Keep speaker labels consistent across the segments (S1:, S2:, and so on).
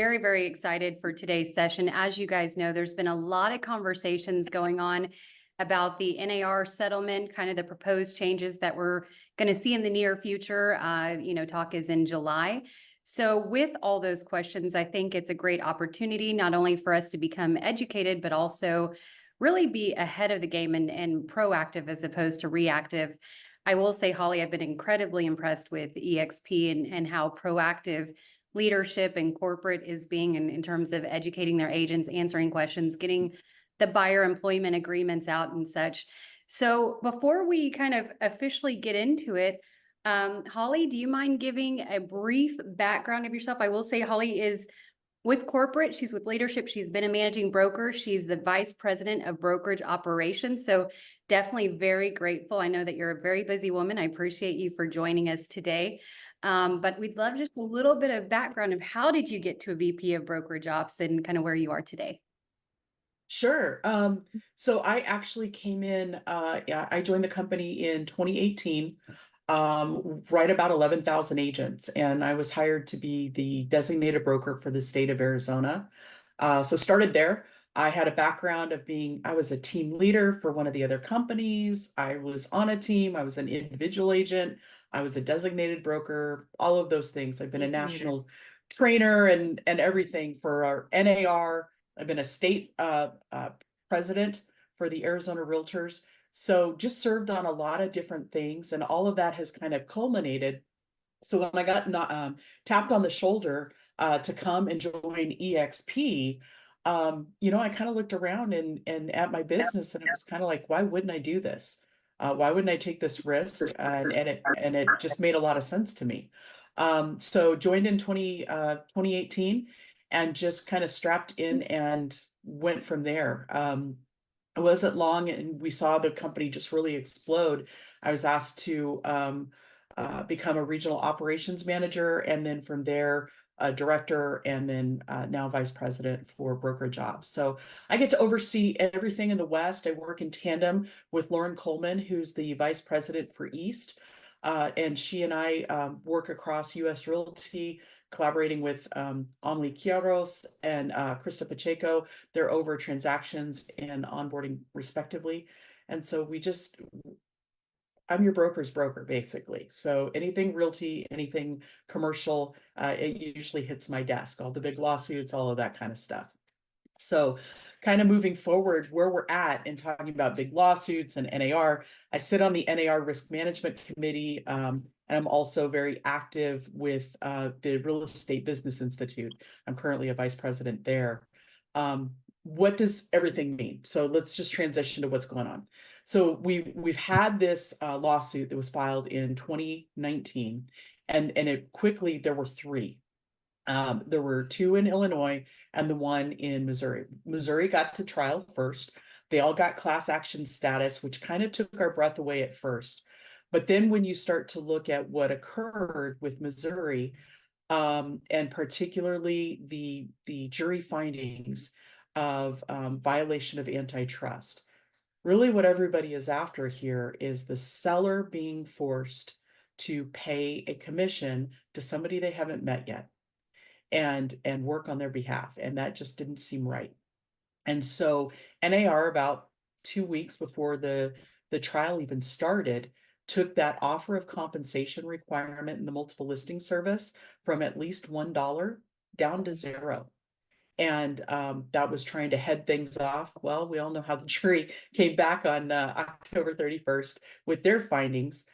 S1: very, very excited for today's session. As you guys know, there's been a lot of conversations going on about the NAR settlement, kind of the proposed changes that we're going to see in the near future. Talk is in July. So with all those questions, I think it's a great opportunity, not only for us to become educated, but also really be ahead of the game and proactive as opposed to reactive. I will say, Holly, I've been incredibly impressed with EXP and how proactive leadership and corporate is being in terms of educating their agents, answering questions, getting the buyer employment agreements out and such. So before we kind of officially get into it, Holly, do you mind giving a brief background of yourself? I will say Holly is with corporate. She's with leadership. She's been a managing broker. She's the vice president of Brokerage Operations. So definitely very grateful. I know that you're a very busy woman. I appreciate you for joining us today. But we'd love just a little bit of background of how did you get to a VP of Brokerage Ops and kind of where you are today?
S2: Sure. So I actually came in, I joined the company in 2018, right about 11,000 agents, and I was hired to be the designated broker for the state of Arizona. So started there. I had a background of I was a team leader for one of the other companies. I was on a team. I was an individual agent. I was a designated broker, all of those things. I've been a national trainer and everything for our NAR. I've been a state president for the Arizona Realtors. So just served on a lot of different things, and all of that has kind of culminated. So when I got tapped on the shoulder to come and join EXP, I kind of looked around and at my business, and it was kind of like, why wouldn't I do this? Why wouldn't I take this risk? And it just made a lot of sense to me. So joined in 2018 and just kind of strapped in and went from there. It wasn't long, and we saw the company just really explode. I was asked to become a regional operations manager, and then from there, a director, and then now vice president for Brokerage Ops. So I get to oversee everything in the West. I work in tandem with Lauren Coleman, who's the vice president for East. And she and I work across U.S. Realty, collaborating with Amelie Quiros and Krista Pacheco. They're over transactions and onboarding respectively. And so I'm your broker's broker, basically. So anything realty, anything commercial, it usually hits my desk, all the big lawsuits, all of that kind of stuff. So kind of moving forward where we're at and talking about big lawsuits and NAR, I sit on the NAR Risk Management Committee, and I'm also very active with the Real Estate Business Institute. I'm currently a vice president there. What does everything mean? So let's just transition to what's going on. So we've had this lawsuit that was filed in 2019, and there were three. There were two in Illinois and the one in Missouri. Missouri got to trial first. They all got class action status, which kind of took our breath away at first. But then when you start to look at what occurred with Missouri, and particularly the jury findings of violation of antitrust, really what everybody is after here is the seller being forced to pay a commission to somebody they haven't met yet and work on their behalf, and that just didn't seem right. And so NAR, about 2 weeks before the trial even started, took that offer of compensation requirement in the multiple listing service from at least $1 down to 0. And that was trying to head things off. Well, we all know how the jury came back on October 31st with their findings.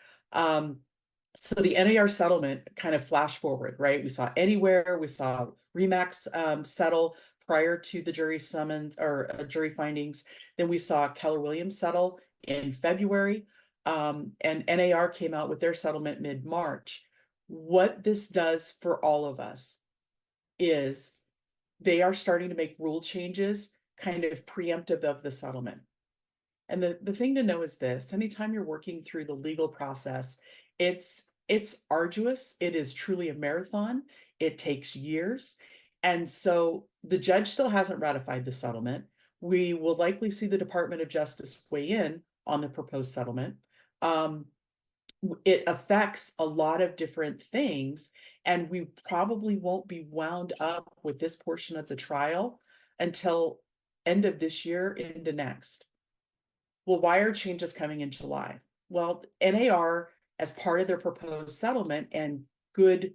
S2: So the NAR settlement kind of flash forward, right? We saw Anywhere, we saw Remax settle prior to the jury summons or jury findings. Then we saw Keller Williams settle in February, and NAR came out with their settlement mid-March. What this does for all of us is they are starting to make rule changes kind of preemptive of the settlement. And the thing to know is this: anytime you're working through the legal process, it's arduous. It is truly a marathon. It takes years. And so the judge still hasn't ratified the settlement. We will likely see the Department of Justice weigh in on the proposed settlement. it affects a lot of different things, and we probably won't be wound up with this portion of the trial until end of this year into next. Well, why are changes coming in July? Well, NAR, as part of their proposed settlement and good,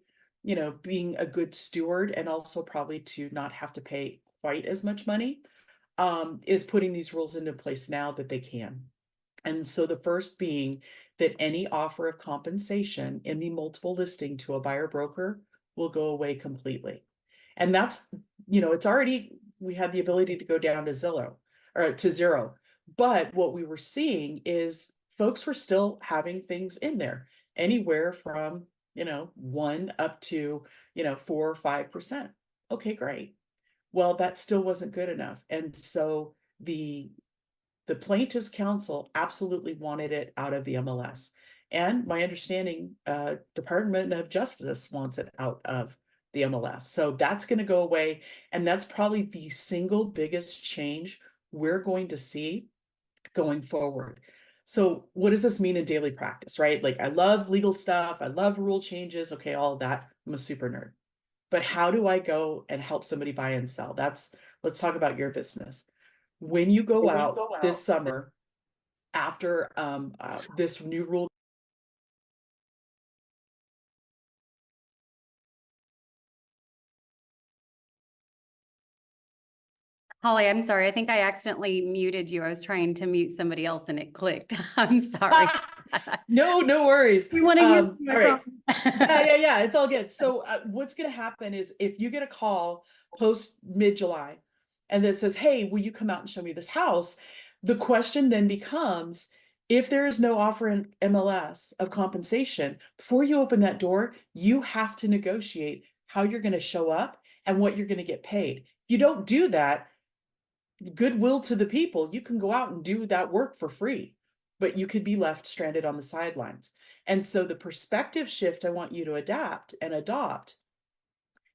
S2: being a good steward and also probably to not have to pay quite as much money, is putting these rules into place now that they can. And so the first being that any offer of compensation in the multiple listing to a buyer broker will go away completely. And that's, it's already, we had the ability to go down to zero. But what we were seeing is folks were still having things in there, anywhere from, 1 up to, 4 or 5%. Okay, great. Well, that still wasn't good enough. And so the plaintiff's counsel absolutely wanted it out of the MLS. And my understanding, Department of Justice wants it out of the MLS. So that's going to go away. And that's probably the single biggest change we're going to see going forward. So what does this mean in daily practice, right? Like, I love legal stuff. I love rule changes. Okay, all of that. I'm a super nerd. But how do I go and help somebody buy and sell? Let's talk about your business. When you go out this summer after this new rule.
S1: Holly, I'm sorry. I think I accidentally muted you. I was trying to mute somebody else and it clicked. I'm sorry.
S2: No worries.
S1: We want to hear from
S2: All right.
S1: us.
S2: Yeah, it's all good. So what's going to happen is if you get a call post mid-July and that says, hey, will you come out and show me this house? The question then becomes, if there is no offer in MLS of compensation, before you open that door, you have to negotiate how you're going to show up and what you're going to get paid. If you don't do that, goodwill to the people, you can go out and do that work for free, but you could be left stranded on the sidelines. And so the perspective shift I want you to adapt and adopt,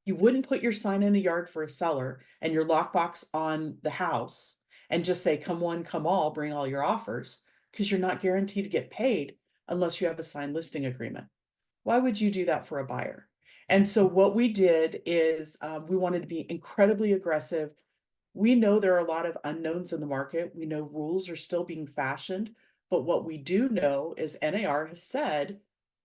S2: you wouldn't put your sign in the yard for a seller and your lockbox on the house and just say, come one, come all, bring all your offers, because you're not guaranteed to get paid unless you have a signed listing agreement. Why would you do that for a buyer? And so what we did is we wanted to be incredibly aggressive. We know there are a lot of unknowns in the market. We know rules are still being fashioned, but what we do know is NAR has said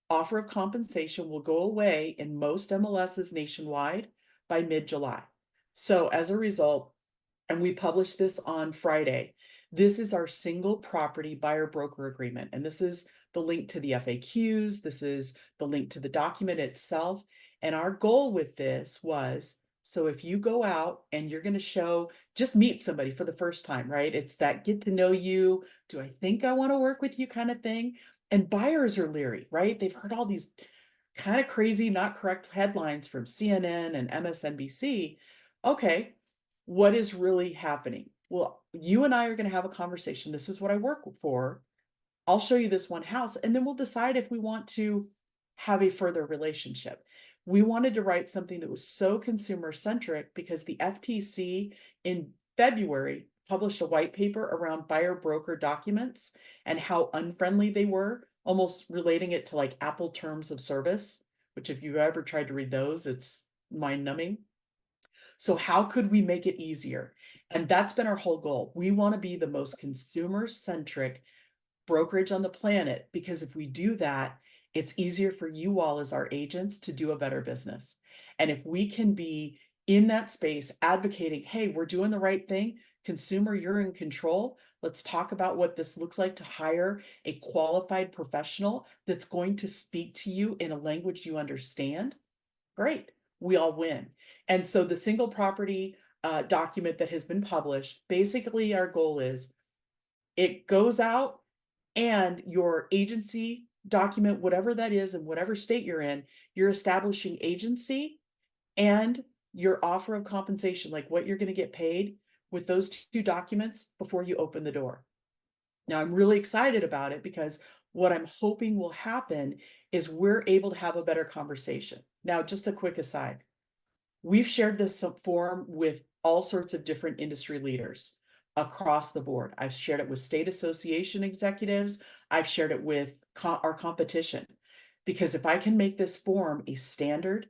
S2: offer of compensation will go away in most MLSs nationwide by mid-July. So as a result, and we published this on Friday, this is our single property buyer broker agreement. And this is the link to the FAQs. This is the link to the document itself. And our goal with this was, so if you go out and you're going to just meet somebody for the first time, right? It's that get to know you. Do I think I want to work with you kind of thing? And buyers are leery, right? They've heard all these kind of crazy, not correct headlines from CNN and MSNBC. Okay, what is really happening? Well, you and I are going to have a conversation. This is what I work for. I'll show you this one house, and then we'll decide if we want to have a further relationship. We wanted to write something that was so consumer centric because the FTC in February published a white paper around buyer broker documents and how unfriendly they were, almost relating it to like Apple terms of service, which if you've ever tried to read those, it's mind numbing. So how could we make it easier? And that's been our whole goal. We want to be the most consumer centric brokerage on the planet, because if we do that, it's easier for you all as our agents to do a better business. And if we can be in that space advocating, hey, we're doing the right thing, consumer, you're in control. Let's talk about what this looks like to hire a qualified professional that's going to speak to you in a language you understand. Great, we all win. And so the single property document that has been published, basically our goal is it goes out and your agency document, whatever that is in whatever state you're in, you're establishing agency and your offer of compensation, like what you're going to get paid with those two documents before you open the door. Now, I'm really excited about it because what I'm hoping will happen is we're able to have a better conversation. Now, just a quick aside. We've shared this forum with all sorts of different industry leaders. across the board. I've shared it with state association executives. I've shared it with our competition. Because if I can make this form a standard,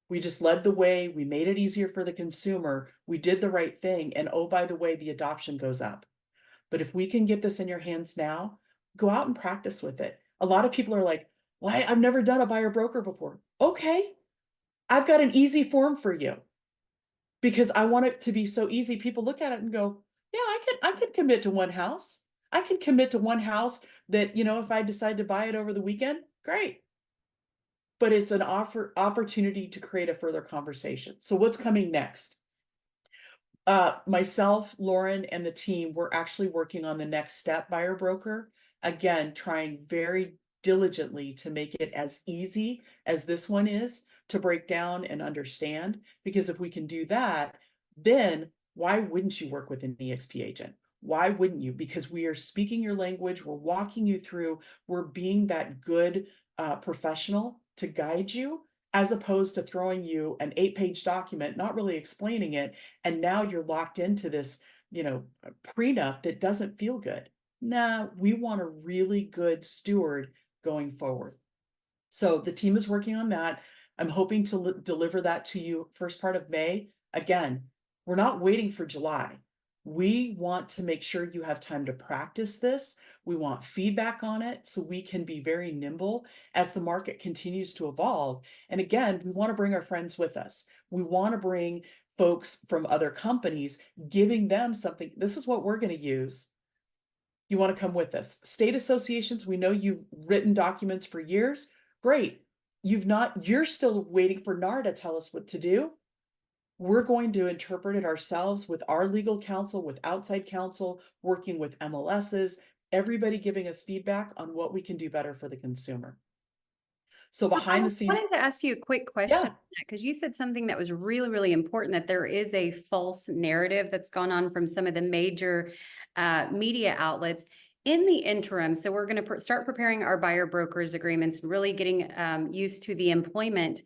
S2: we just led the way, we made it easier for the consumer, we did the right thing, and oh, by the way, the adoption goes up. But if we can get this in your hands now, go out and practice with it. A lot of people are like, why? I've never done a buyer broker before. Okay, I've got an easy form for you because I want it to be so easy. People look at it and go, yeah, I can commit to one house. I can commit to one house that, if I decide to buy it over the weekend, great. But it's an opportunity to create a further conversation. So what's coming next? Myself, Lauren, and the team, we're actually working on the next step buyer broker. Again, trying very diligently to make it as easy as this one is to break down and understand. Because if we can do that, then why wouldn't you work with an EXP agent? Why wouldn't you? Because we are speaking your language, we're walking you through, we're being that good professional to guide you, as opposed to throwing you an 8-page document, not really explaining it, and now you're locked into this, prenup that doesn't feel good. Nah, we want a really good steward going forward. So the team is working on that. I'm hoping to deliver that to you first part of May. Again, we're not waiting for July. We want to make sure you have time to practice this. We want feedback on it so we can be very nimble as the market continues to evolve. And again, we want to bring our friends with us. We want to bring folks from other companies, giving them something. This is what we're going to use. You want to come with us. State associations, we know you've written documents for years. Great. You're still waiting for NAR to tell us what to do. We're going to interpret it ourselves with our legal counsel, with outside counsel, working with MLSs, everybody giving us feedback on what we can do better for the consumer. So
S1: I
S2: behind the scenes,
S1: wanted to ask you a quick question
S2: yeah.
S1: because you said something that was really, really important, that there is a false narrative that's gone on from some of the major media outlets in the interim. So we're going to start preparing our buyer brokers agreements and really getting used to the employment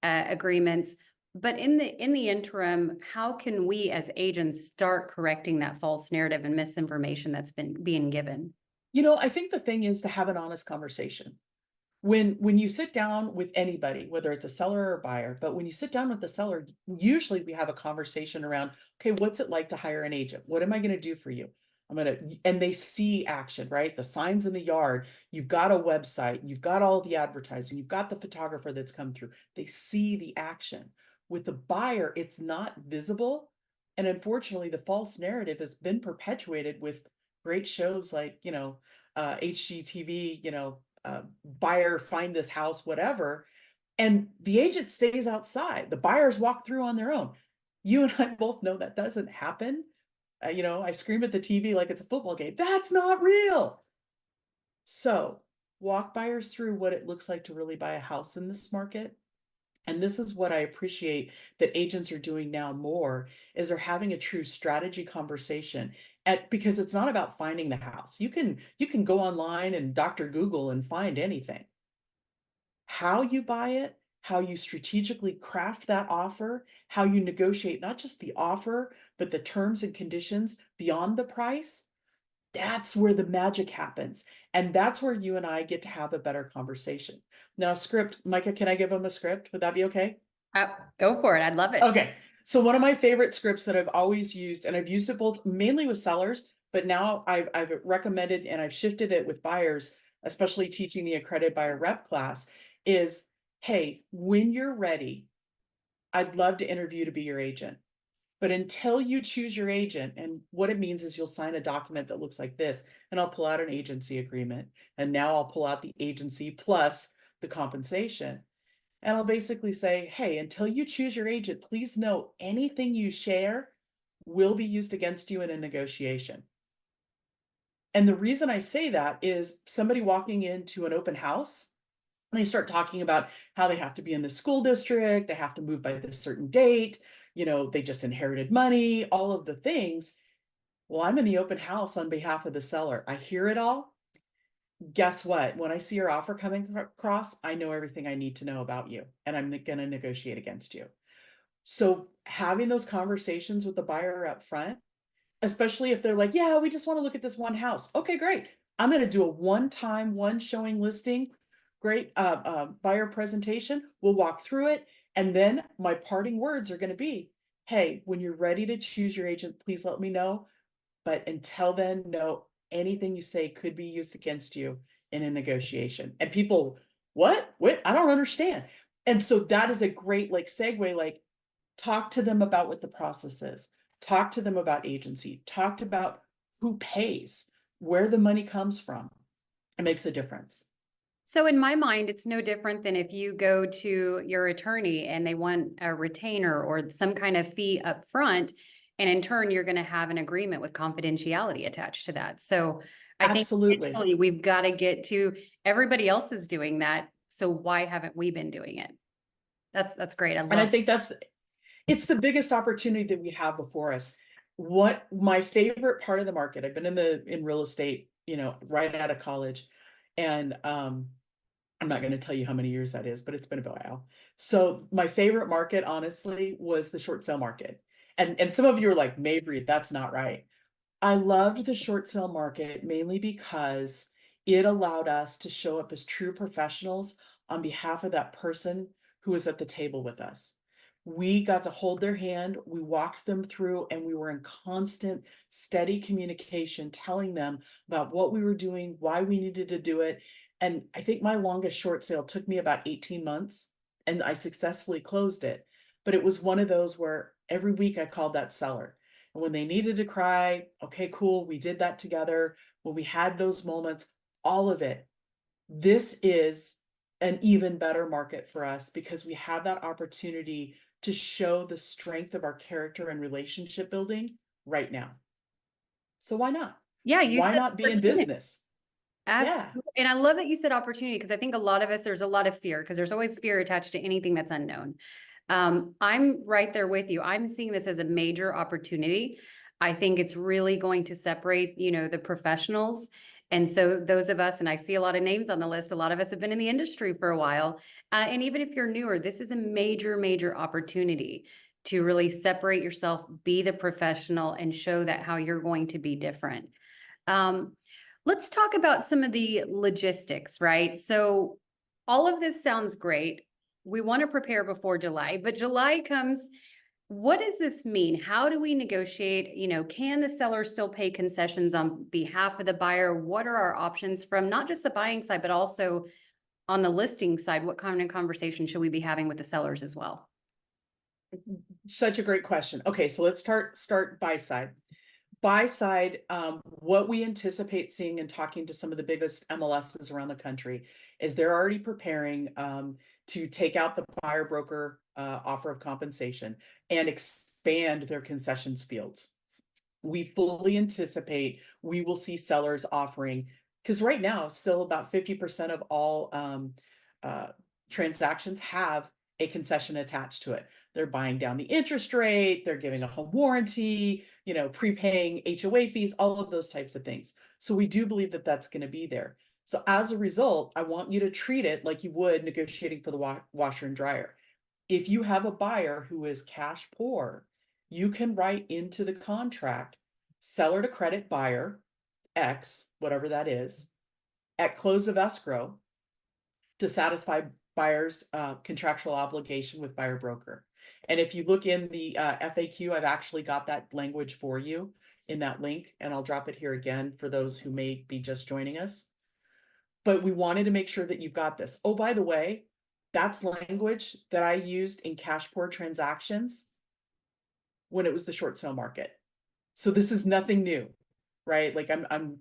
S1: agreements. But in the interim, how can we as agents start correcting that false narrative and misinformation that's been being given?
S2: I think the thing is to have an honest conversation. When you sit down with anybody, whether it's a seller or a buyer, but when you sit down with the seller, usually we have a conversation around, okay, what's it like to hire an agent? What am I going to do for you? And they see action, right? The signs in the yard, you've got a website, you've got all the advertising, you've got the photographer that's come through. They see the action. With the buyer, it's not visible. And unfortunately, the false narrative has been perpetuated with great shows like, HGTV, buyer find this house, whatever. And the agent stays outside. The buyers walk through on their own. You and I both know that doesn't happen. I scream at the TV like it's a football game. That's not real. So walk buyers through what it looks like to really buy a house in this market. And this is what I appreciate that agents are doing now more is they're having a true strategy conversation because it's not about finding the house. You can go online and Dr. Google and find anything. How you buy it, how you strategically craft that offer, how you negotiate not just the offer, but the terms and conditions beyond the price. That's where the magic happens. And that's where you and I get to have a better conversation. Now, script, Micah, can I give them a script? Would that be okay?
S1: Go for it. I'd love it.
S2: Okay. So one of my favorite scripts that I've always used, and I've used it both mainly with sellers, but now I've recommended and I've shifted it with buyers, especially teaching the accredited buyer rep class, is, hey, when you're ready, I'd love to interview to be your agent. But until you choose your agent, and what it means is you'll sign a document that looks like this, and I'll pull out an agency agreement, and now I'll pull out the agency plus the compensation. And I'll basically say, hey, until you choose your agent, please know anything you share will be used against you in a negotiation. And the reason I say that is somebody walking into an open house, they start talking about how they have to be in the school district, they have to move by this certain date, they just inherited money, all of the things. Well, I'm in the open house on behalf of the seller. I hear it all. Guess what? When I see your offer coming across, I know everything I need to know about you, and I'm going to negotiate against you. So having those conversations with the buyer up front especially if they're like, yeah, we just want to look at this one house. Okay, great. I'm going to do a one-time, one showing listing. Great. Buyer presentation. We'll walk through it. And then my parting words are going to be, hey, when you're ready to choose your agent, please let me know. But until then, no, anything you say could be used against you in a negotiation. And people, what? Wait, I don't understand. And so that is a great like segue, like talk to them about what the process is. Talk to them about agency. Talk about who pays, where the money comes from. It makes a difference.
S1: So in my mind, it's no different than if you go to your attorney and they want a retainer or some kind of fee up front, and in turn, you're going to have an agreement with confidentiality attached to that. So I think
S2: Absolutely.
S1: eventually we've got to get to everybody else is doing that. So why haven't we been doing it? That's great. I
S2: And I
S1: love.
S2: think it's the biggest opportunity that we have before us. What my favorite part of the market, I've been in real estate, right out of college. And I'm not going to tell you how many years that is, but it's been a while. So my favorite market, honestly, was the short sale market. And some of you are like, Mabry, that's not right. I loved the short sale market mainly because it allowed us to show up as true professionals on behalf of that person who was at the table with us. We got to hold their hand, we walked them through, and we were in constant, steady communication, telling them about what we were doing, why we needed to do it. And I think my longest short sale took me about 18 months and I successfully closed it. But it was one of those where every week I called that seller. And when they needed to cry, okay, cool, we did that together. When we had those moments, all of it. This is an even better market for us because we have that opportunity to show the strength of our character and relationship building right now. So why not?
S1: Yeah, you
S2: Why
S1: said
S2: not be in
S1: opportunity.
S2: business? Yeah,
S1: Absolutely. And I love that you said opportunity because I think a lot of us, there's a lot of fear because there's always fear attached to anything that's unknown. I'm right there with you. I'm seeing this as a major opportunity. I think it's really going to separate, the professionals. And so those of us, and I see a lot of names on the list, a lot of us have been in the industry for a while. And even if you're newer, this is a major, major opportunity to really separate yourself, be the professional, and show that how you're going to be different. Um, let's talk about some of the logistics, right? So all of this sounds great. We want to prepare before July, but July comes. What does this mean? How do we negotiate? Can the seller still pay concessions on behalf of the buyer? What are our options from not just the buying side, but also on the listing side? What kind of conversation should we be having with the sellers as well?
S2: such a great question. Okay, so let's start buy side. Buy side, what we anticipate seeing and talking to some of the biggest MLSs around the country is they're already preparing to take out the buyer broker offer of compensation and expand their concessions fields. We fully anticipate we will see sellers offering, because right now, still about 50% of all uh, transactions have a concession attached to it. They're buying down the interest rate, they're giving a home warranty, prepaying HOA fees, all of those types of things. So we do believe that that's going to be there. So as a result, I want you to treat it like you would negotiating for the washer and dryer. If you have a buyer who is cash poor, you can write into the contract seller to credit buyer X, whatever that is, at close of escrow to satisfy buyer's contractual obligation with buyer broker. And if you look in the FAQ, I've actually got that language for you in that link, and I'll drop it here again for those who may be just joining us. But we wanted to make sure that you've got this. Oh, by the way, that's language that I used in cash poor transactions when it was the short sale market. So this is nothing new, right? Like I'm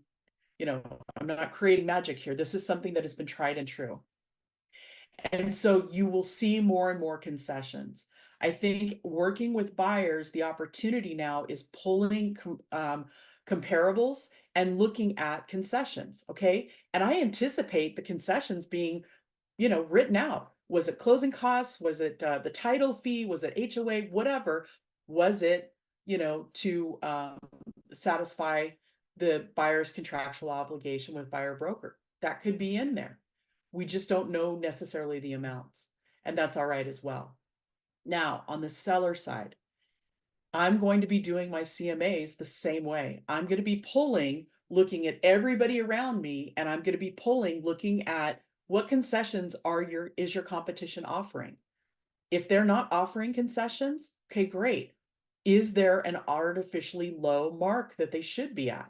S2: not creating magic here. This is something that has been tried and true. And so you will see more and more concessions. I think working with buyers, the opportunity now is pulling comparables and looking at concessions. Okay. And I anticipate the concessions being, written out. Was it closing costs? Was it the title fee? Was it HOA? Whatever. Was it, to satisfy the buyer's contractual obligation with buyer broker? That could be in there. We just don't know necessarily the amounts, and that's all right as well. Now, on the seller side, I'm going to be doing my CMAs the same way. I'm going to be pulling, looking at everybody around me, and I'm going to be pulling, looking at what concessions is your competition offering. If they're not offering concessions, okay, great. Is there an artificially low mark that they should be at?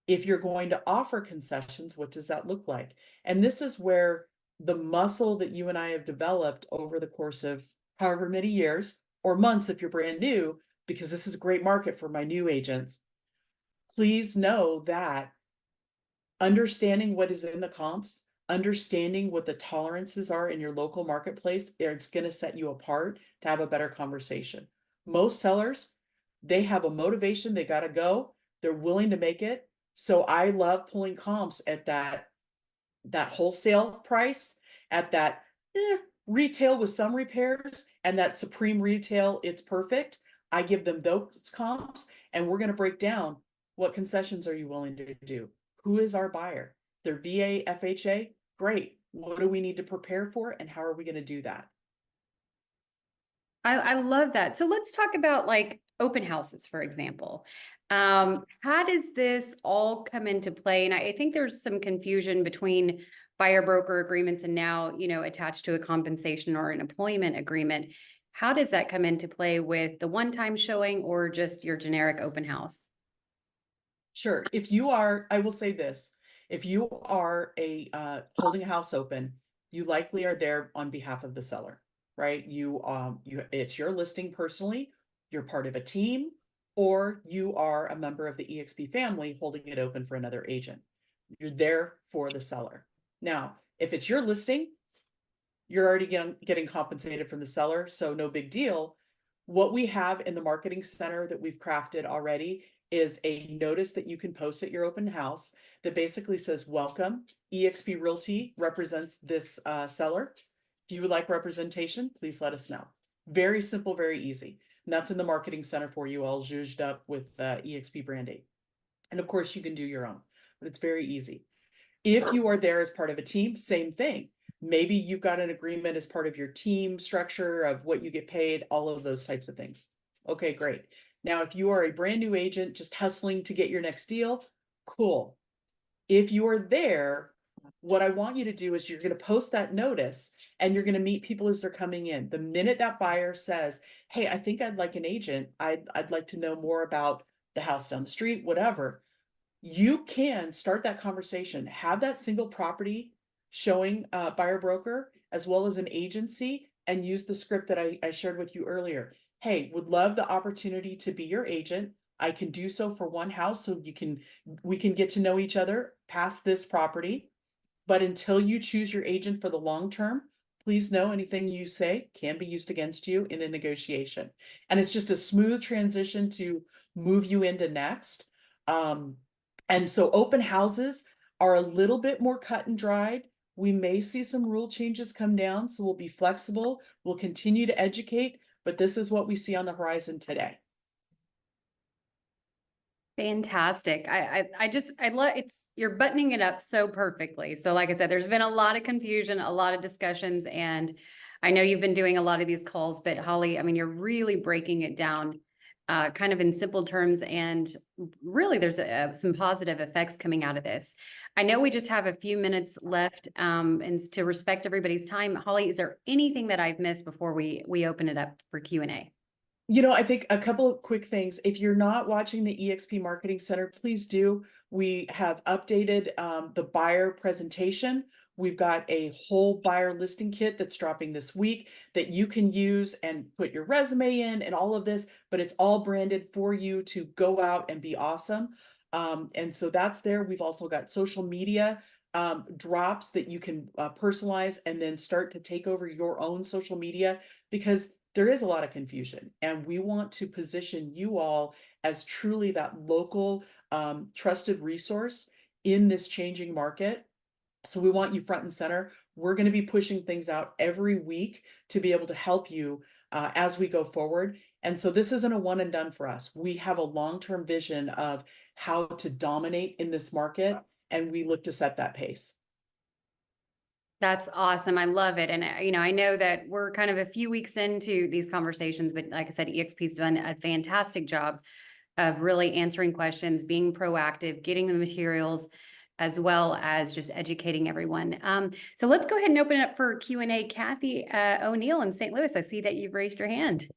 S2: If you're going to offer concessions, what does that look like? And this is where the muscle that you and I have developed over the course of however many years or months, if you're brand new, because this is a great market for my new agents, please know that understanding what is in the comps, understanding what the tolerances are in your local marketplace, it's going to set you apart to have a better conversation. Most sellers, they have a motivation, they got to go, they're willing to make it. So I love pulling comps at that wholesale price, at that retail with some repairs, and that supreme retail, it's perfect. I give them those comps, and we're going to break down what concessions are you willing to do? Who is our buyer? Their VA, FHA? Great. What do we need to prepare for, and how are we going to do that?
S1: I love that. So let's talk about like open houses, for example. How does this all come into play? And I think there's some confusion between buyer broker agreements and now, attached to a compensation or an employment agreement. How does that come into play with the one-time showing or just your generic open house?
S2: Sure. If you are, I will say this, if you are holding a house open, you likely are there on behalf of the seller, right? It's your listing personally, you're part of a team, or you are a member of the EXP family holding it open for another agent. You're there for the seller. Now, if it's your listing, you're already getting compensated from the seller, so no big deal. What we have in the marketing center that we've crafted already is a notice that you can post at your open house that basically says, welcome, EXP Realty represents this seller. If you would like representation, please let us know. Very simple, very easy. And that's in the marketing center for you, all zhuzhed up with EXP branding. And of course, you can do your own, but it's very easy. If you are there as part of a team, same thing. Maybe you've got an agreement as part of your team structure of what you get paid, all of those types of things. Okay, great. Now, if you are a brand new agent just hustling to get your next deal, cool. If you are there, what I want you to do is you're going to post that notice and you're going to meet people as they're coming in. The minute that buyer says, hey, I think I'd like an agent, I'd like to know more about the house down the street, whatever, you can start that conversation, have that single property showing buyer broker as well as an agency, and use the script that I shared with you earlier. Hey, would love the opportunity to be your agent. I can do so for one house so we can get to know each other past this property. But until you choose your agent for the long term, please know anything you say can be used against you in a negotiation. And it's just a smooth transition to move you into next. Um, and so open houses are a little bit more cut and dried. We may see some rule changes come down, so we'll be flexible. We'll continue to educate, but this is what we see on the horizon today.
S1: Fantastic. I love you're buttoning it up so perfectly. So like I said, there's been a lot of confusion, a lot of discussions, and I know you've been doing a lot of these calls, but Holly, I mean, you're really breaking it down kind of in simple terms, and really there's some positive effects coming out of this. I know we just have a few minutes left, and to respect everybody's time, Holly, is there anything that I've missed before we open it up for Q&A?
S2: I think a couple of quick things. If you're not watching the EXP Marketing Center, please do. We have updated the buyer presentation. We've got a whole buyer listing kit that's dropping this week that you can use and put your resume in and all of this, but it's all branded for you to go out and be awesome. And so that's there. We've also got social media drops that you can personalize and then start to take over your own social media, because there is a lot of confusion, and we want to position you all as truly that local trusted resource in this changing market. So we want you front and center. We're going to be pushing things out every week to be able to help you as we go forward. And so this isn't a one and done for us. We have a long-term vision of how to dominate in this market, and we look to set that pace.
S1: That's awesome. I love it. And, I know that we're kind of a few weeks into these conversations, but like I said, EXP's done a fantastic job of really answering questions, being proactive, getting the materials, as well as just educating everyone. So let's go ahead and open it up for Q&A. Kathy O'Neill in St. Louis, I see that you've raised your hand.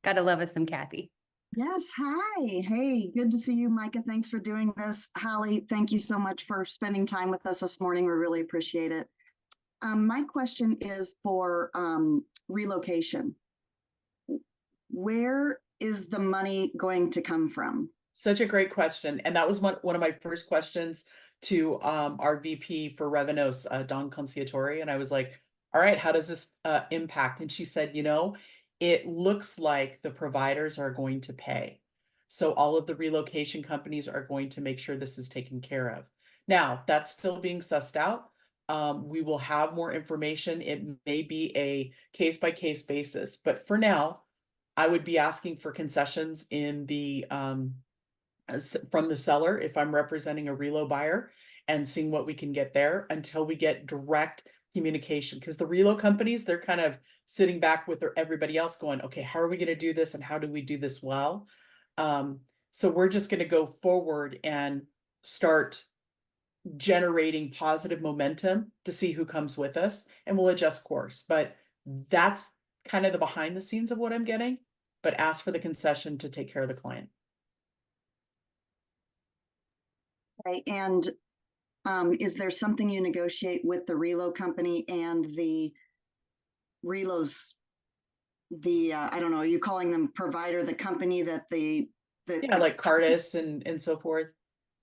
S1: Gotta love us some Kathy.
S3: Yes, hi. Hey, good to see you, Micah. Thanks for doing this. Holly, thank you so much for spending time with us this morning. We really appreciate it. My question is for relocation. Where is the money going to come from?
S2: Such a great question. And that was one of my first questions to our VP for Revenos, Don Conciatori. And I was like, all right, how does this impact? And she said, it looks like the providers are going to pay. So all of the relocation companies are going to make sure this is taken care of. Now, that's still being sussed out. We will have more information. It may be a case-by-case basis, but for now, I would be asking for concessions in the from the seller if I'm representing a relo buyer, and seeing what we can get there until we get direct communication. Because the relo companies, they're kind of sitting back with everybody else going, okay, how are we going to do this and how do we do this well? So we're just going to go forward and start generating positive momentum to see who comes with us, and we'll adjust course. But that's kind of the behind the scenes of what I'm getting, but ask for the concession to take care of the client.
S3: Right. And is there something you negotiate with the relo company and the relos, I don't know, are you calling them provider, the company that
S2: Yeah, like Cardis and so forth.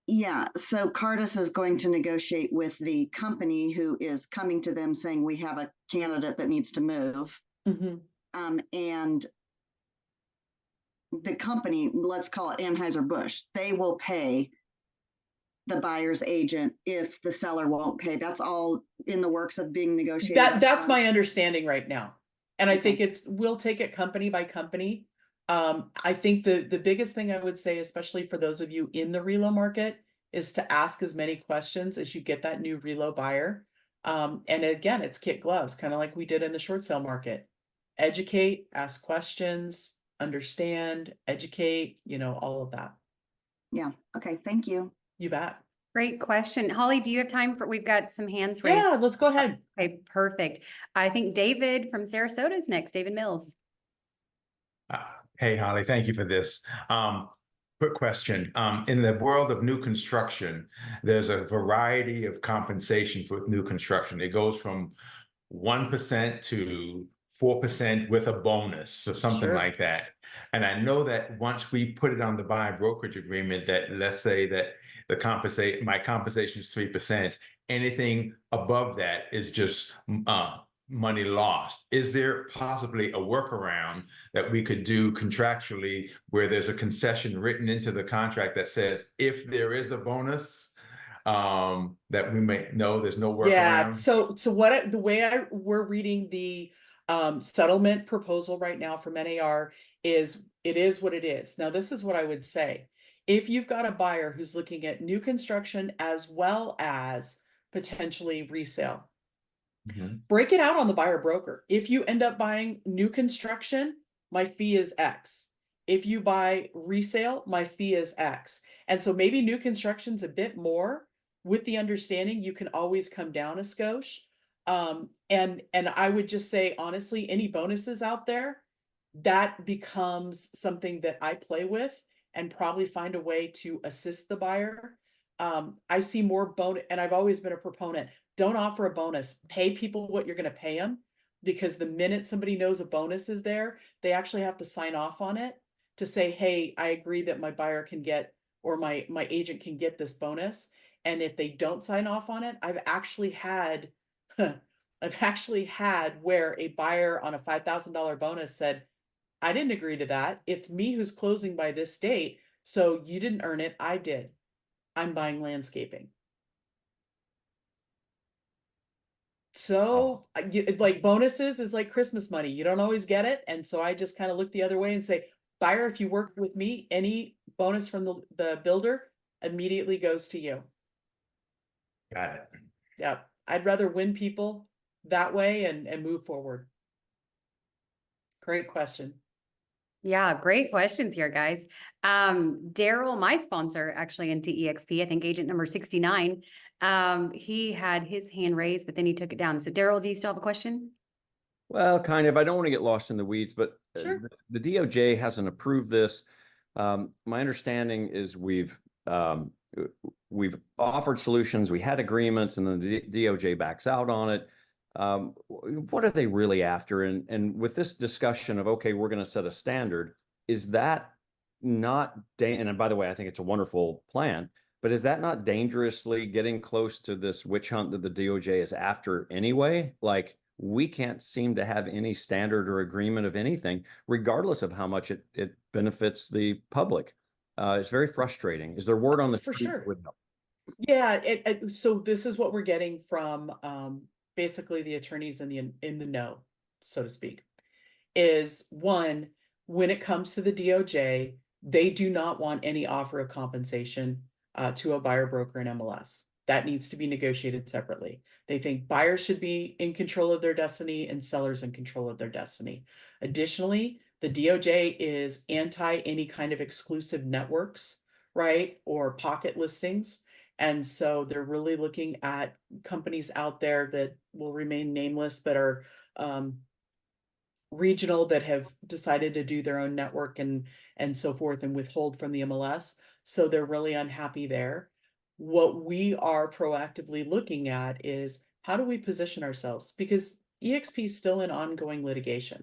S3: Yeah, so Cardis is going to negotiate with the company who is coming to them saying we have a candidate that needs to move.
S2: Mm-hmm.
S3: And the company, let's call it Anheuser-Busch, they will pay the buyer's agent if the seller won't pay. That's all in the works of being negotiated.
S2: That's my understanding right now. And I
S3: Okay.
S2: think we'll take it company by company. I think the biggest thing I would say, especially for those of you in the relo market, is to ask as many questions as you get that new relo buyer. And again, it's kit gloves, kind of like we did in the short sale market. Educate, ask questions, understand, educate, all of that.
S3: Yeah. Okay. Thank you.
S2: You bet.
S1: Great question. Holly, do you have time we've got some hands raised.
S2: Yeah, let's go ahead.
S1: Okay, perfect. I think David from Sarasota is next, David Mills.
S4: Hey, Holly, thank you for this. Quick question. In the world of new construction, there's a variety of compensation for new construction. It goes from 1% to 4% with a bonus or something
S2: Sure.
S4: like that. And I know that once we put it on the buy brokerage agreement, that let's say that my compensation is 3%, anything above that is just money lost. Is there possibly a workaround that we could do contractually where there's a concession written into the contract that says if there is a bonus, that we may know there's no workaround?
S2: Yeah. So the way we're reading the settlement proposal right now from NAR is it is what it is. Now, this is what I would say. If you've got a buyer who's looking at new construction as well as potentially resale, break it out on the buyer broker. If you end up buying new construction, my fee is X. If you buy resale, my fee is X. And so maybe new construction's a bit more, with the understanding you can always come down a skosh. And I would just say, honestly, any bonuses out there, that becomes something that I play with and probably find a way to assist the buyer. I see more bonus, and I've always been a proponent. Don't offer a bonus. Pay people what you're going to pay them, because the minute somebody knows a bonus is there, they actually have to sign off on it to say, hey, I agree that my buyer can get, or my agent can get this bonus. And if they don't sign off on it, I've actually had where a buyer on a $5,000 bonus said, I didn't agree to that. It's me who's closing by this date. So you didn't earn it. I did. I'm buying landscaping. So like bonuses is like Christmas money. You don't always get it. And so I just kind of look the other way and say, buyer, if you work with me, any bonus from the builder immediately goes to you.
S4: Got it.
S2: Yep. I'd rather win people that way and move forward. Great question.
S1: Yeah, great questions here, guys. Daryl, my sponsor, actually into EXP, I think agent number 69, he had his hand raised, but then he took it down. So Daryl, do you still have a question?
S5: Well, kind of. I don't want to get lost in the weeds, but
S2: Sure.
S5: the DOJ hasn't approved this. My understanding is we've offered solutions, we had agreements, and then the DOJ backs out on it. What are they really after? And with this discussion of, okay, we're going to set a standard, is that not, and by the way, I think it's a wonderful plan, but is that not dangerously getting close to this witch hunt that the DOJ is after anyway? Like, we can't seem to have any standard or agreement of anything, regardless of how much it benefits the public. It's very frustrating. Is there word on the
S2: For
S5: street
S2: sure.
S5: would help?
S2: Yeah, so this is what we're getting from basically the attorneys in the know, so to speak, is one, when it comes to the DOJ, they do not want any offer of compensation to a buyer, broker, and MLS. That needs to be negotiated separately. They think buyers should be in control of their destiny and sellers in control of their destiny. Additionally, the DOJ is anti any kind of exclusive networks, right, or pocket listings. And so they're really looking at companies out there that will remain nameless, but are regional, that have decided to do their own network and so forth, and withhold from the MLS. So they're really unhappy there. What we are proactively looking at is, how do we position ourselves? Because EXP is still in ongoing litigation.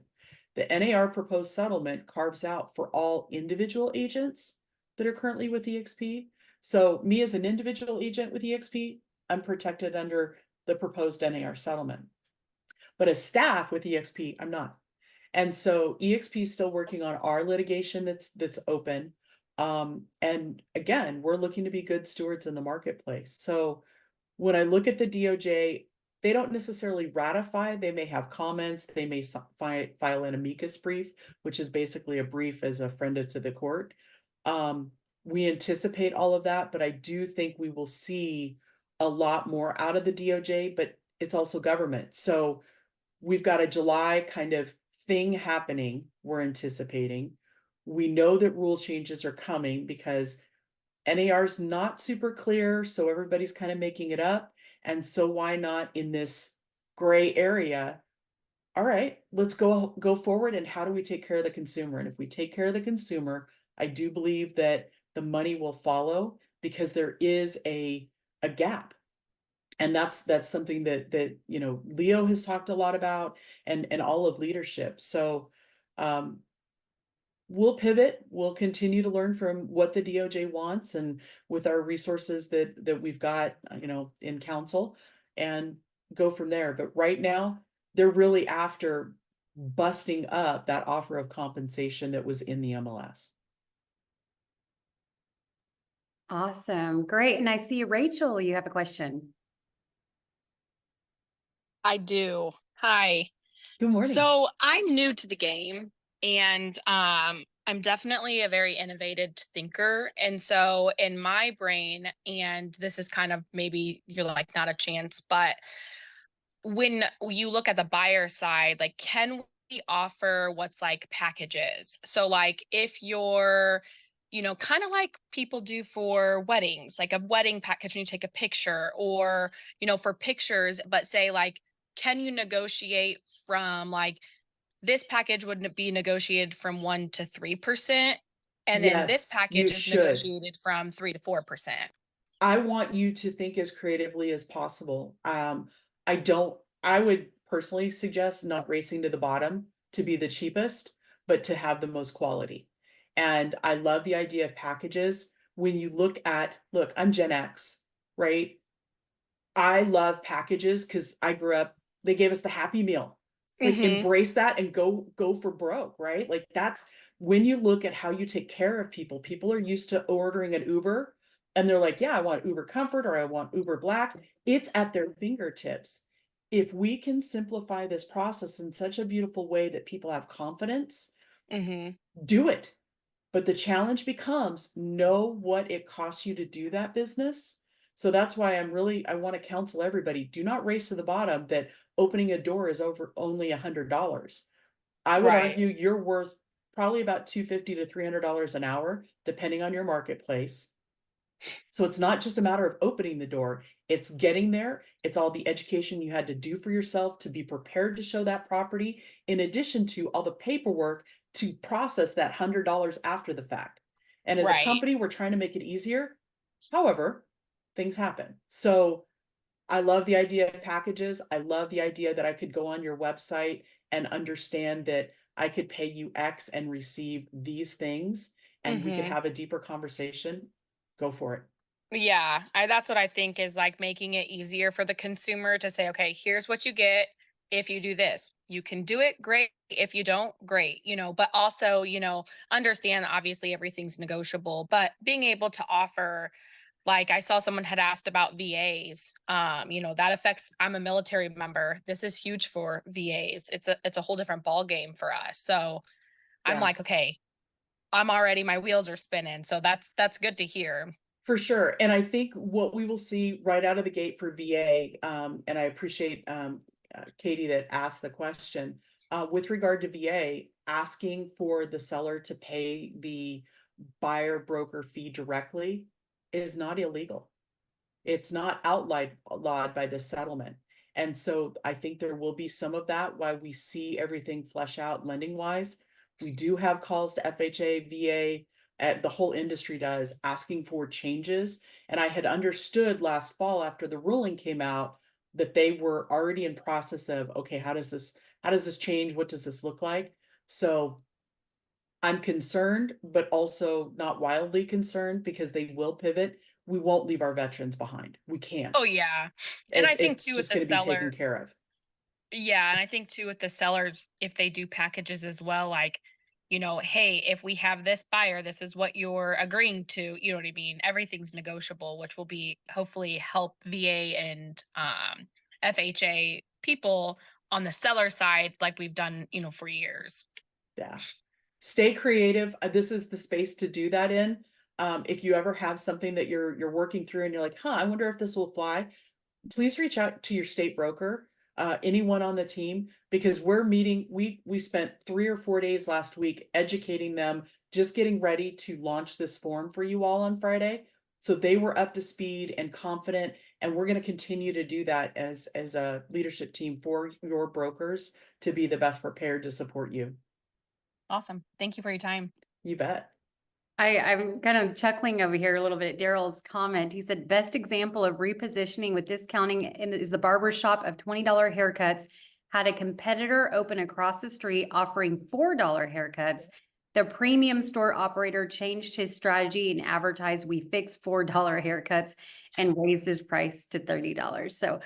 S2: The NAR proposed settlement carves out for all individual agents that are currently with EXP. So me as an individual agent with EXP, I'm protected under the proposed NAR settlement. But as staff with EXP, I'm not. And so EXP is still working on our litigation that's open. And again, we're looking to be good stewards in the marketplace. So when I look at the DOJ, they don't necessarily ratify. They may have comments. They may file an amicus brief, which is basically a brief as a friend to the court. We anticipate all of that, but I do think we will see a lot more out of the DOJ, but it's also government. So we've got a July kind of thing happening, we're anticipating. We know that rule changes are coming because NAR is not super clear, so everybody's kind of making it up. And so why not in this gray area? All right, let's go forward, and how do we take care of the consumer? And if we take care of the consumer, I do believe that the money will follow, because there is a gap. And that's something that Leo has talked a lot about, and all of leadership. So we'll pivot, we'll continue to learn from what the DOJ wants, and with our resources that we've got in council, and go from there. But right now, they're really after busting up that offer of compensation that was in the MLS.
S1: Awesome. Great. And I see Rachel, you have a question.
S6: I do. Hi.
S2: Good morning.
S6: So I'm new to the game, and I'm definitely a very innovative thinker. And so in my brain, and this is kind of, maybe you're like, not a chance, but when you look at the buyer side, like, can we offer what's like packages? So like, if you're, kind of like people do for weddings, like a wedding package when you take a picture, or, for pictures, but say like, can you negotiate from like, this package would be negotiated from 1% to 3%, and then this
S2: Yes,
S6: package
S2: you
S6: is
S2: should.
S6: negotiated from 3% to 4%.
S2: I want you to think as creatively as possible. I would personally suggest not racing to the bottom to be the cheapest, but to have the most quality. And I love the idea of packages. When you look, I'm Gen X, right? I love packages because I grew up, they gave us the Happy Meal. Like, embrace that and go for broke, right? Like, that's when you look at how you take care of people. People are used to ordering an Uber, and they're like, yeah, I want Uber Comfort, or I want Uber Black. It's at their fingertips. If we can simplify this process in such a beautiful way that people have confidence, do it. But the challenge becomes, know what it costs you to do that business, So that's why I want to counsel everybody, do not race to the bottom that opening a door is over only $100. I would
S6: Right.
S2: argue you're worth probably about $250 to $300 an hour, depending on your marketplace. So it's not just a matter of opening the door, it's getting there. It's all the education you had to do for yourself to be prepared to show that property, in addition to all the paperwork to process that $100 after the fact. And as a
S6: Right.
S2: company, we're trying to make it easier. However, things happen. So I love the idea of packages. I love the idea that I could go on your website and understand that I could pay you X and receive these things, and we could
S6: Hmm.
S2: have a deeper conversation. Go for it.
S6: Yeah, that's what I think is like making it easier for the consumer to say, okay, here's what you get if you do this. You can do it, great. If you don't, great. But also, understand that obviously everything's negotiable, but being able to offer, like I saw someone had asked about VAs. That affects, I'm a military member. This is huge for VAs. It's a whole different ball game for us. So I'm
S2: Yeah.
S6: like, okay, I'm already, my wheels are spinning. So that's good to hear.
S2: For sure. And I think what we will see right out of the gate for VA, and I appreciate Katie that asked the question, with regard to VA, asking for the seller to pay the buyer broker fee directly is not illegal. It's not outlawed by this settlement. And so I think there will be some of that while we see everything flesh out lending wise. We do have calls to FHA, VA, the whole industry does, asking for changes. And I had understood last fall after the ruling came out that they were already in process of, okay, how does this change? What does this look like? So I'm concerned, but also not wildly concerned because they will pivot. We won't leave our veterans behind. We
S6: Oh
S2: can't.
S6: yeah. And I think
S2: It's
S6: too with
S2: just
S6: the
S2: going to be taken
S6: seller,
S2: care of.
S6: yeah, and I think too with the sellers, if they do packages as well, like, hey, if we have this buyer, this is what you're agreeing to, you know what I mean? Everything's negotiable, which will be hopefully help VA and FHA people on the seller side like we've done, for years.
S2: Yeah. Stay creative. This is the space to do that in. If you ever have something that you're working through and you're like, huh, I wonder if this will fly, please reach out to your state broker, anyone on the team, because we're meeting. We spent 3 or 4 days last week educating them, just getting ready to launch this form for you all on Friday. So they were up to speed and confident, and we're going to continue to do that as a leadership team for your brokers to be the best prepared to support you.
S6: Awesome. Thank you for your time.
S2: You bet.
S1: I'm kind of chuckling over here a little bit at Daryl's comment. He said, best example of repositioning with discounting is the barber shop of $20 haircuts. Had a competitor open across the street offering $4 haircuts. The premium store operator changed his strategy and advertised, we fix $4 haircuts, and raised his price to $30. So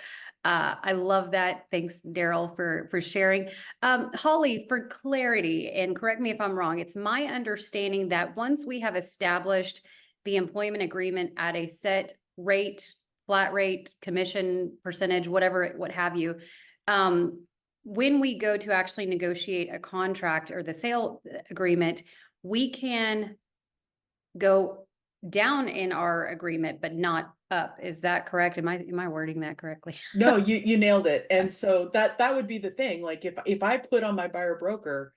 S1: I love that. Thanks, Daryl, for sharing. Holly, for clarity, and correct me if I'm wrong, it's my understanding that once we have established the employment agreement at a set rate, flat rate, commission percentage, whatever, what have you, when we go to actually negotiate a contract or the sale agreement, we can go down in our agreement, but not up. Is that correct? Am I wording that correctly?
S2: No, you nailed it. And so that would be the thing. Like if I put on my buyer broker,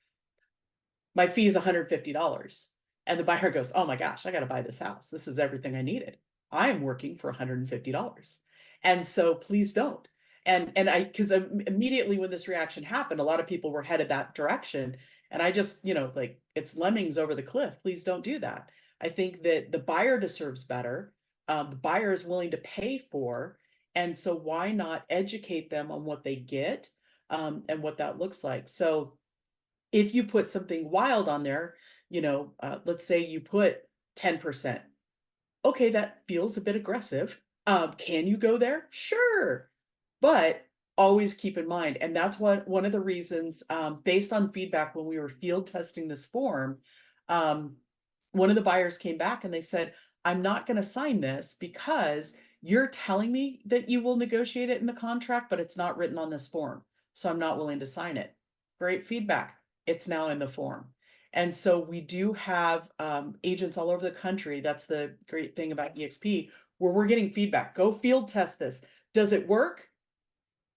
S2: my fee is $150, and the buyer goes, "Oh my gosh, I got to buy this house. This is everything I needed. I am working for $150." And so please don't. And I, because immediately when this reaction happened, a lot of people were headed that direction. And I just, like, it's lemmings over the cliff. Please don't do that. I think that the buyer deserves better. The buyer is willing to pay for. And so why not educate them on what they get, and what that looks like? So if you put something wild on there, let's say you put 10%. Okay, that feels a bit aggressive. Can you go there? Sure. But always keep in mind, and that's one of the reasons, based on feedback when we were field testing this form, one of the buyers came back and they said, I'm not going to sign this because you're telling me that you will negotiate it in the contract, but it's not written on this form. So I'm not willing to sign it. Great feedback. It's now in the form. And so we do have agents all over the country. That's the great thing about EXP. where we're getting feedback. Go field test this. Does it work?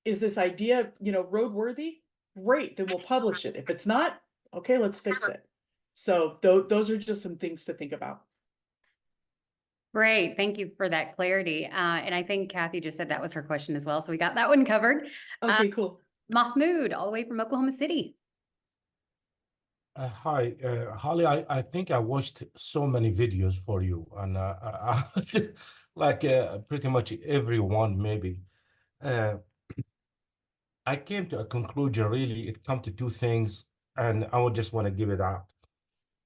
S2: Is this idea, roadworthy? Great, then we'll publish it. If it's not, okay, let's fix it. So those are just some things to think about.
S1: Great. Thank you for that clarity. And I think Kathy just said that was her question as well. So we got that one covered.
S2: Okay, cool.
S1: Mahmoud, all the way from Oklahoma City.
S7: Hi, Holly. I think I watched so many videos for you, and like pretty much everyone, maybe. I came to a conclusion, really. It come to two things, and I would just want to give it out.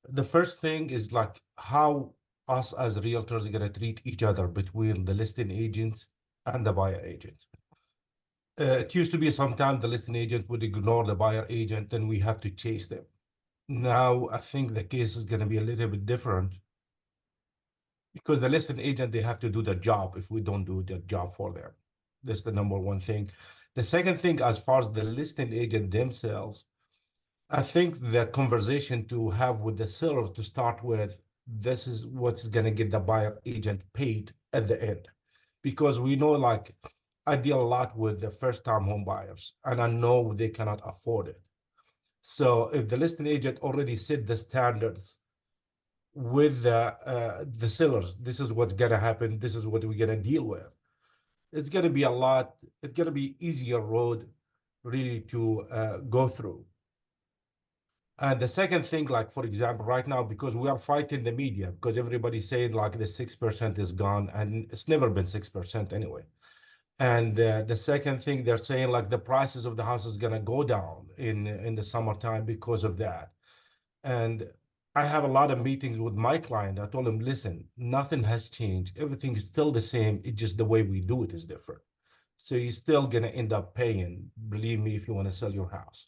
S7: The first thing is like how us as realtors are going to treat each other between the listing agents and the buyer agent. It used to be sometimes the listing agent would ignore the buyer agent, and we have to chase them. Now, I think the case is going to be a little bit different because the listing agent, they have to do their job if we don't do their job for them. That's the number one thing. The second thing, as far as the listing agent themselves, I think the conversation to have with the seller to start with, this is what's going to get the buyer agent paid at the end. Because we know, like, I deal a lot with the first-time home buyers, and I know they cannot afford it. So if the listing agent already set the standards with the sellers, this is what's gonna happen, this is what we're gonna deal with. It's gonna be it's gonna be easier road really to go through. And the second thing, like for example, right now, because we are fighting the media, because everybody's saying like the 6% is gone, and it's never been 6% anyway. And the second thing, they're saying like the prices of the house is gonna go down in the summertime because of that. And I have a lot of meetings with my client. I told him, listen, nothing has changed. Everything is still the same. It's just the way we do it is different. So you're still gonna end up paying, believe me, if you want to sell your house.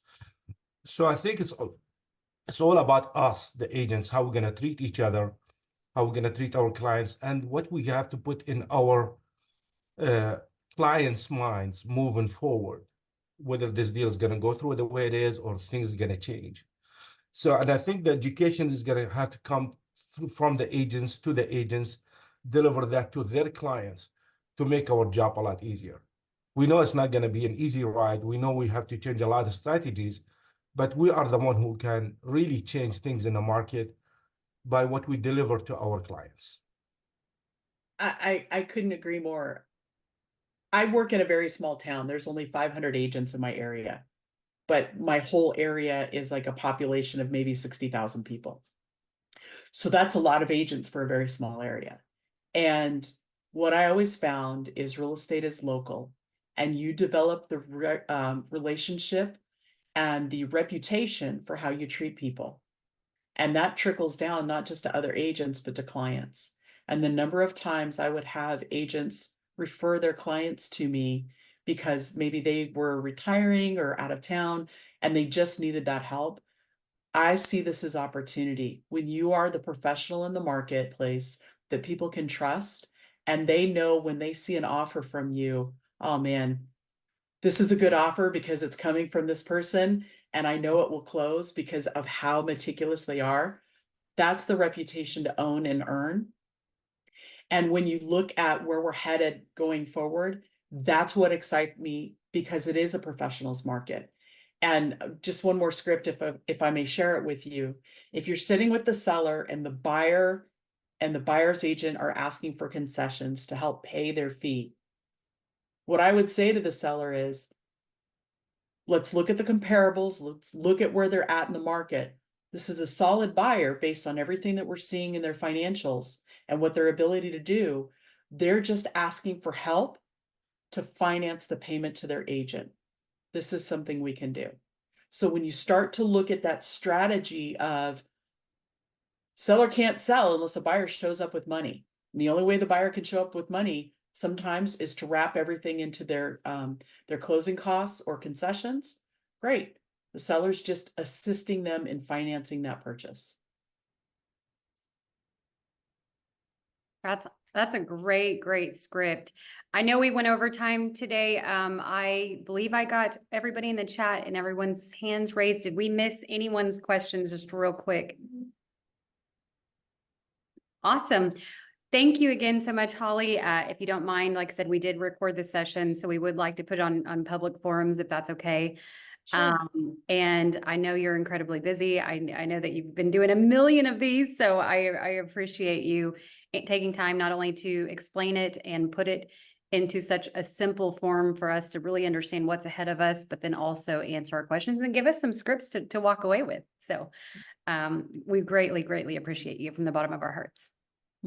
S7: So I think it's all about us, the agents, how we're gonna treat each other, how we're gonna treat our clients, and what we have to put in our clients' minds moving forward, whether this deal is going to go through the way it is or things are going to change. So, and I think the education is going to have to come from the agents to the agents, deliver that to their clients to make our job a lot easier. We know it's not going to be an easy ride. We know we have to change a lot of strategies, but we are the one who can really change things in the market by what we deliver to our clients.
S2: I couldn't agree more. I work in a very small town. There's only 500 agents in my area, but my whole area is like a population of maybe 60,000 people. So that's a lot of agents for a very small area. And what I always found is real estate is local, and you develop the relationship and the reputation for how you treat people. And that trickles down not just to other agents, but to clients. And the number of times I would have agents refer their clients to me because maybe they were retiring or out of town and they just needed that help. I see this as opportunity. When you are the professional in the marketplace that people can trust, and they know when they see an offer from you, oh man, this is a good offer because it's coming from this person, and I know it will close because of how meticulous they are. That's the reputation to own and earn. And when you look at where we're headed going forward, that's what excites me because it is a professionals market. And just one more script, if I may share it with you. If you're sitting with the seller and the buyer and the buyer's agent are asking for concessions to help pay their fee, what I would say to the seller is, let's look at the comparables. Let's look at where they're at in the market. This is a solid buyer based on everything that we're seeing in their financials and what their ability to do. They're just asking for help to finance the payment to their agent. This is something we can do. So when you start to look at that strategy of seller can't sell unless a buyer shows up with money. And the only way the buyer can show up with money sometimes is to wrap everything into their closing costs or concessions. Great. The seller's just assisting them in financing that purchase.
S1: That's a great script. I know we went over time today. I believe I got everybody in the chat and everyone's hands raised. Did we miss anyone's questions just real quick? Awesome. Thank you again so much, Holly. If you don't mind, like I said, we did record this session, so we would like to put it on public forums if that's okay.
S2: Sure.
S1: And I know you're incredibly busy. I know that you've been doing a million of these, so I appreciate you taking time not only to explain it and put it into such a simple form for us to really understand what's ahead of us, but then also answer our questions and give us some scripts to walk away with. So we greatly appreciate you from the bottom of our hearts.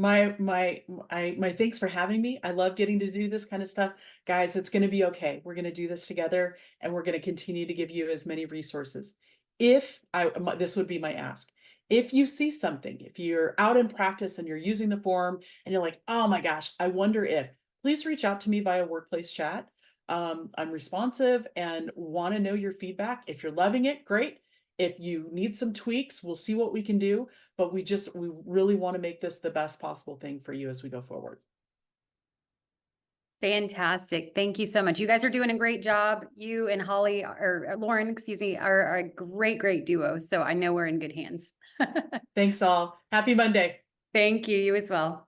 S2: My thanks for having me. I love getting to do this kind of stuff. Guys, it's going to be okay. We're going to do this together, and we're going to continue to give you as many resources. This would be my ask. If you see something, if you're out in practice and you're using the form and you're like, oh my gosh, I wonder if, please reach out to me via workplace chat. I'm responsive and want to know your feedback. If you're loving it, great. If you need some tweaks, we'll see what we can do. But we really want to make this the best possible thing for you as we go forward.
S1: Fantastic. Thank you so much. You guys are doing a great job. You and Holly, or Lauren, excuse me, are a great duo. So I know we're in good hands.
S2: Thanks all. Happy Monday.
S1: Thank you. You as well.